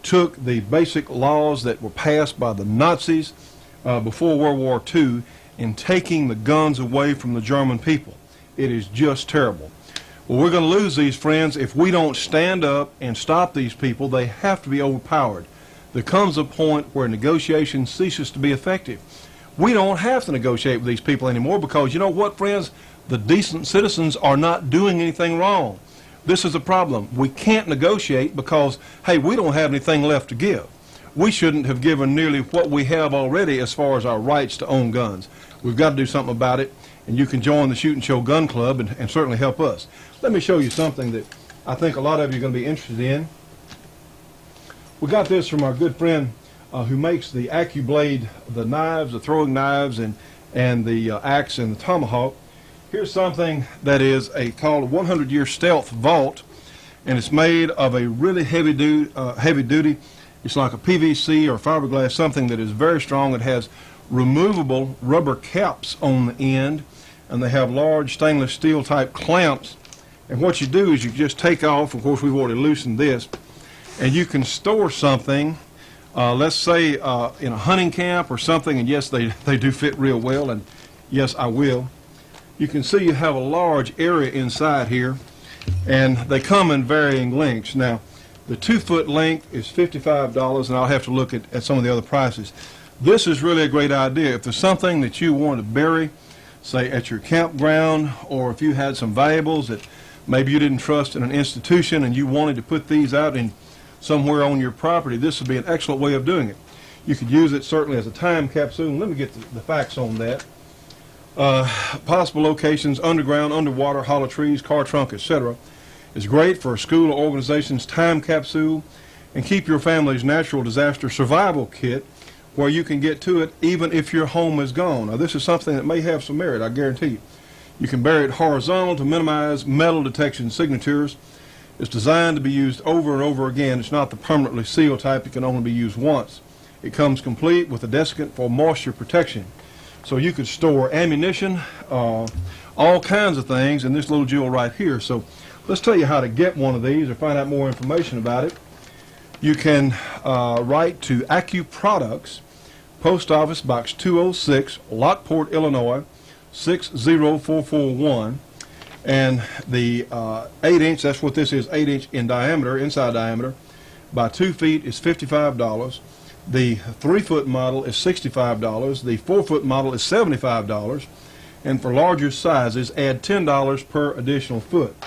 took the basic laws that were passed by the Nazis before World War II in taking the guns away from the German people. It is just terrible. Well, we're going to lose these, friends, if we don't stand up and stop these people. They have to be overpowered. There comes a point where negotiation ceases to be effective. We don't have to negotiate with these people anymore because, you know what, friends? The decent citizens are not doing anything wrong. This is a problem. We can't negotiate because, hey, we don't have anything left to give. We shouldn't have given nearly what we have already as far as our rights to own guns. We've got to do something about it, and you can join the Shootin' Show Gun Club and certainly help us. Let me show you something that I think a lot of you are going to be interested in. We got this from our good friend who makes the AccuBlade, the knives, the throwing knives, and the axe and the tomahawk. Here's something that is called a 100-year stealth vault, and it's made of a really heavy duty. It's like a PVC or fiberglass, something that is very strong. It has removable rubber caps on the end, and they have large stainless steel type clamps. And what you do is you just take off, of course we've already loosened this, and you can store something, let's say in a hunting camp or something, and yes, they do fit real well, and yes, I will. You can see you have a large area inside here, and they come in varying lengths. Now, the 2-foot length is $55, and I'll have to look at some of the other prices. This is really a great idea. If there's something that you want to bury, say at your campground, or if you had some valuables that maybe you didn't trust in an institution and you wanted to put these out in somewhere on your property, this would be an excellent way of doing it. You could use it certainly as a time capsule. Let me get the facts on that. Possible locations: underground, underwater, hollow trees, car trunk, etc. It's great for a school or organization's time capsule, and keep your family's natural disaster survival kit where you can get to it even if your home is gone. Now, this is something that may have some merit, I guarantee you. You can bury it horizontal to minimize metal detection signatures. It's designed to be used over and over again. It's not the permanently sealed type. It can only be used once. It comes complete with a desiccant for moisture protection. So you could store ammunition, all kinds of things in this little jewel right here. So let's tell you how to get one of these or find out more information about it. You can write to Accu Products, Post Office Box 206, Lockport, Illinois, 60441. And the 8-inch, that's what this is, 8-inch in diameter, inside diameter, by 2 feet is $55. The 3-foot model is $65. The 4-foot model is $75. And for larger sizes, add $10 per additional foot.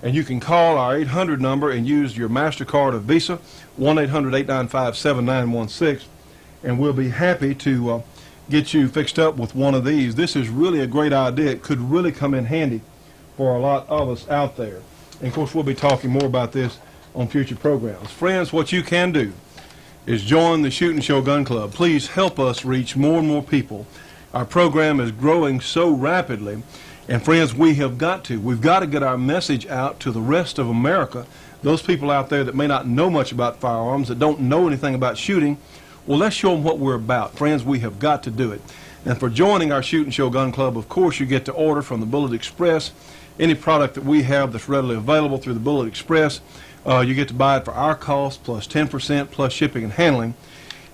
And you can call our 800 number and use your MasterCard or Visa, 1-800-895-7916, and we'll be happy to get you fixed up with one of these. This is really a great idea. It could really come in handy for a lot of us out there. And of course, we'll be talking more about this on future programs. Friends, what you can do is join the Shootin' Show Gun Club. Please help us reach more and more people. Our program is growing so rapidly, and friends, we've got to get our message out to the rest of America those people out there that may not know much about firearms, that don't know anything about shooting, well, let's show them what we're about. Friends, we have got to do it. And for joining our Shootin' Show Gun Club, of course, you get to order from the Bullet Express any product that we have that's readily available through the Bullet Express. You get to buy it for our cost plus 10% plus shipping and handling.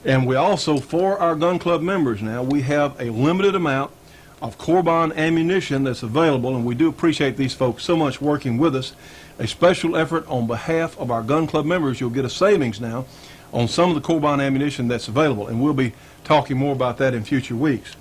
And we also, for our Gun Club members now, we have a limited amount of Corbin ammunition that's available, and we do appreciate these folks so much working with us. A special effort on behalf of our Gun Club members. You'll get a savings now on some of the Corbin ammunition that's available, and we'll be talking more about that in future weeks.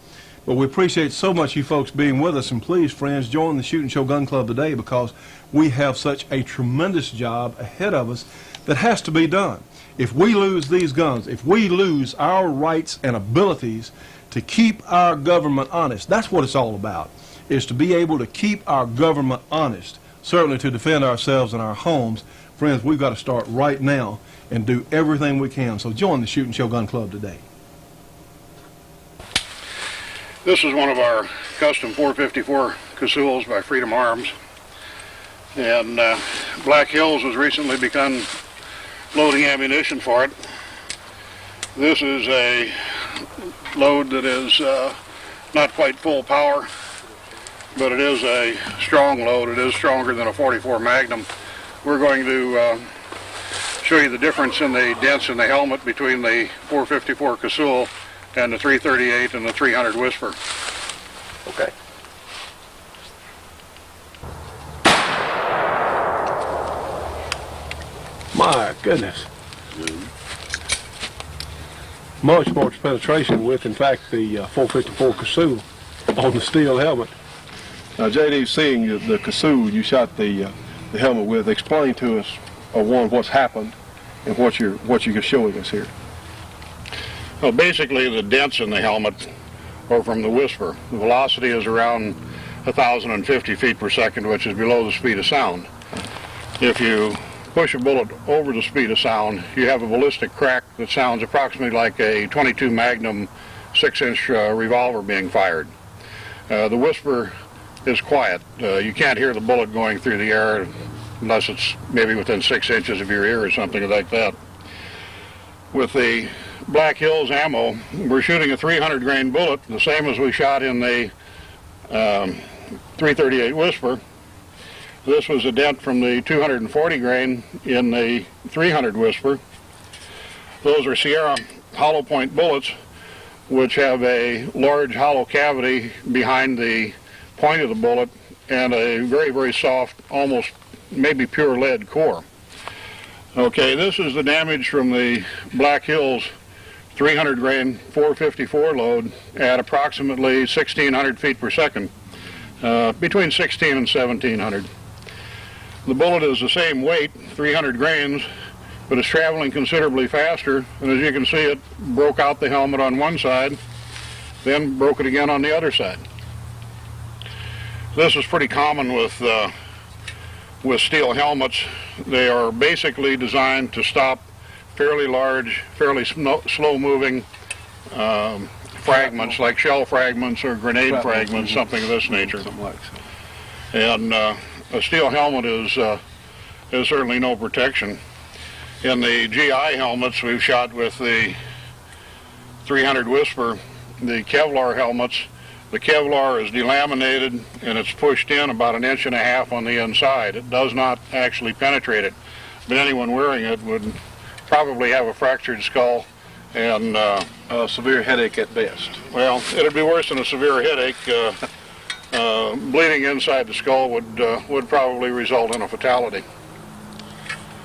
But we appreciate so much you folks being with us, and please, friends, join the Shootin' Show Gun Club today, because we have such a tremendous job ahead of us that has to be done. If we lose these guns, if we lose our rights and abilities to keep our government honest, that's what it's all about, is to be able to keep our government honest, certainly to defend ourselves and our homes. Friends, we've got to start right now and do everything we can. So join the Shootin' Show Gun Club today. This is one of our custom 454 Casuls by Freedom Arms. And Black Hills has recently begun loading ammunition for it. This is a load that is not quite full power, but it is a strong load. It is stronger than a 44 Magnum. We're going to show you the difference in the dents in the helmet between the 454 Cazul and the 338 and the 300 Whisper. Okay. My goodness. Much more penetration with, in fact, the 454 Cazul on the steel helmet. Now, J.D., seeing the Cazul you shot the helmet with, explain to us, one, what's happened and what you're showing us here. Well, basically the dents in the helmet are from the Whisper. The velocity is around 1,050 feet per second, which is below the speed of sound. If you push a bullet over the speed of sound, you have a ballistic crack that sounds approximately like a 22 Magnum 6-inch revolver being fired. The Whisper is quiet. You can't hear the bullet going through the air unless it's maybe within 6 inches of your ear or something like that. With the Black Hills ammo, we're shooting a 300 grain bullet, the same as we shot in the 338 Whisper. This was a dent from the 240 grain in the 300 Whisper. Those are Sierra hollow point bullets, which have a large hollow cavity behind the point of the bullet and a very, very soft, almost maybe pure lead core. Okay, this is the damage from the Black Hills 300 grain 454 load at approximately 1,600 feet per second, between 1,600 and 1,700. The bullet is the same weight, 300 grains, but it's traveling considerably faster, and as you can see, it broke out the helmet on one side, then broke it again on the other side. This is pretty common with steel helmets. They are basically designed to stop fairly large, fairly slow-moving fragments, like shell fragments or grenade fragments, something of this nature. And a steel helmet is certainly no protection. In the GI helmets we've shot with the 300 Whisper, the Kevlar helmets, the Kevlar is delaminated and it's pushed in about 1.5 inches on the inside. It does not actually penetrate it, but anyone wearing it would probably have a fractured skull and A severe headache at best. well, it'd be worse than a severe headache. Bleeding inside the skull would probably result in a fatality.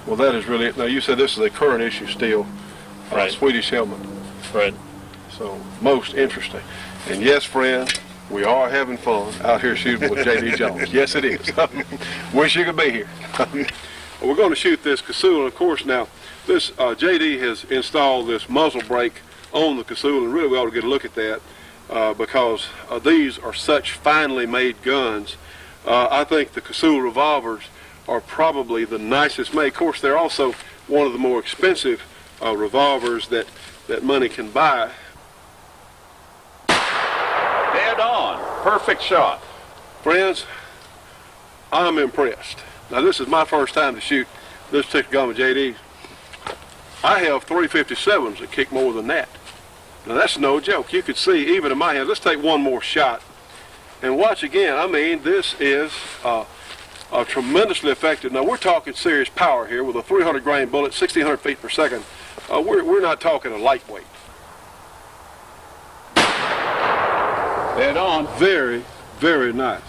Well, that is really, now you said this is a current issue steel, Right. Swedish helmet. Right. So, most interesting. And yes, friends, we are having fun out here shooting with J.D. Jones. Yes, it is. Wish you could be here. We're going to shoot this Cazul, and of course now, this J.D. has installed this muzzle brake on the Cazul, and really we ought to get a look at that because these are such finely made guns. I think the Cazul revolvers are probably the nicest made. Of course, they're also one of the more expensive revolvers that money can buy. Dead on. Perfect shot. Friends, I'm impressed. Now, this is my first time to shoot this particular gun with JD, I have 357s that kick more than that. Now that's no joke. You could see even in my hands. Let's take one more shot and watch again. I mean, this is tremendously effective. Now we're talking serious power here with a 300 grain bullet, 1,600 feet per second. We're not talking a lightweight. Dead on. Very, very nice.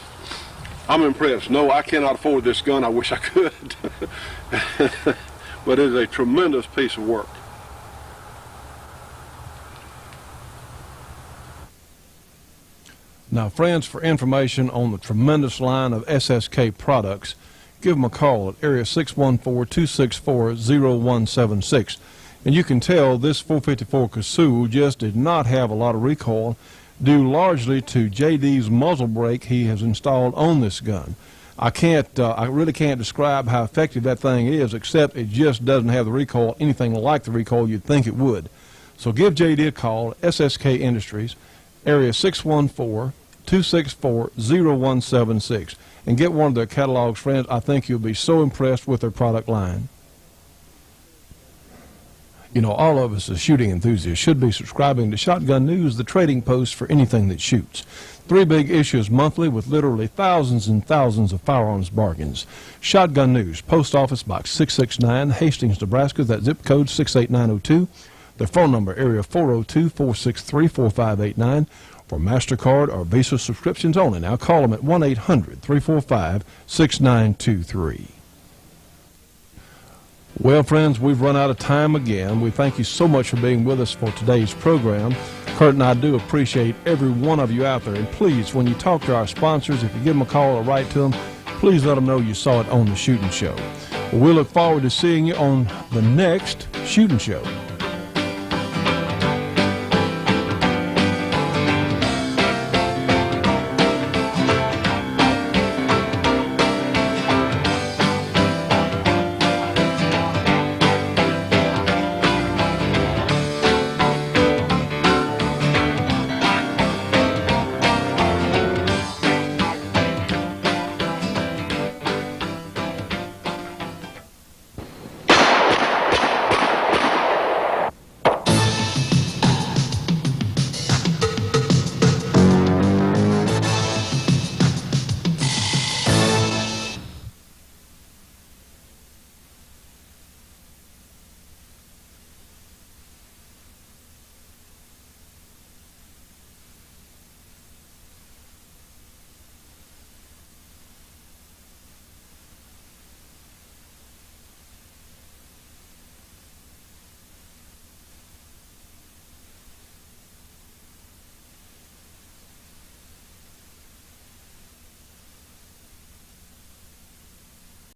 I'm impressed. No, I cannot afford this gun. I wish I could. But it is a tremendous piece of work. Now, friends, for information on the tremendous line of SSK products, give them a call at area 614-264-0176. And you can tell this 454 Casull just did not have a lot of recoil, due largely to JD's muzzle brake he has installed on this gun. I really can't describe how effective that thing is, except it just doesn't have the recoil, anything like the recoil you'd think it would. So give JD a call, SSK Industries, area 614-264-0176, and get one of their catalogs, friends. I think you'll be so impressed with their product line. You know, all of us as shooting enthusiasts should be subscribing to Shotgun News, the trading post for anything that shoots. 3 big issues monthly with literally thousands and thousands of firearms bargains. Shotgun News, Post Office Box 669, Hastings, Nebraska. That zip code 68902. Their phone number, area 402-463-4589. For MasterCard or Visa subscriptions only. Now call them at 1-800-345-6923. Well, friends, we've run out of time again. We thank you so much for being with us for today's program. Kurt and I do appreciate every one of you out there. And please, when you talk to our sponsors, if you give them a call or write to them, please let them know you saw it on the Shootin' Show. Well, we look forward to seeing you on the next Shootin' Show.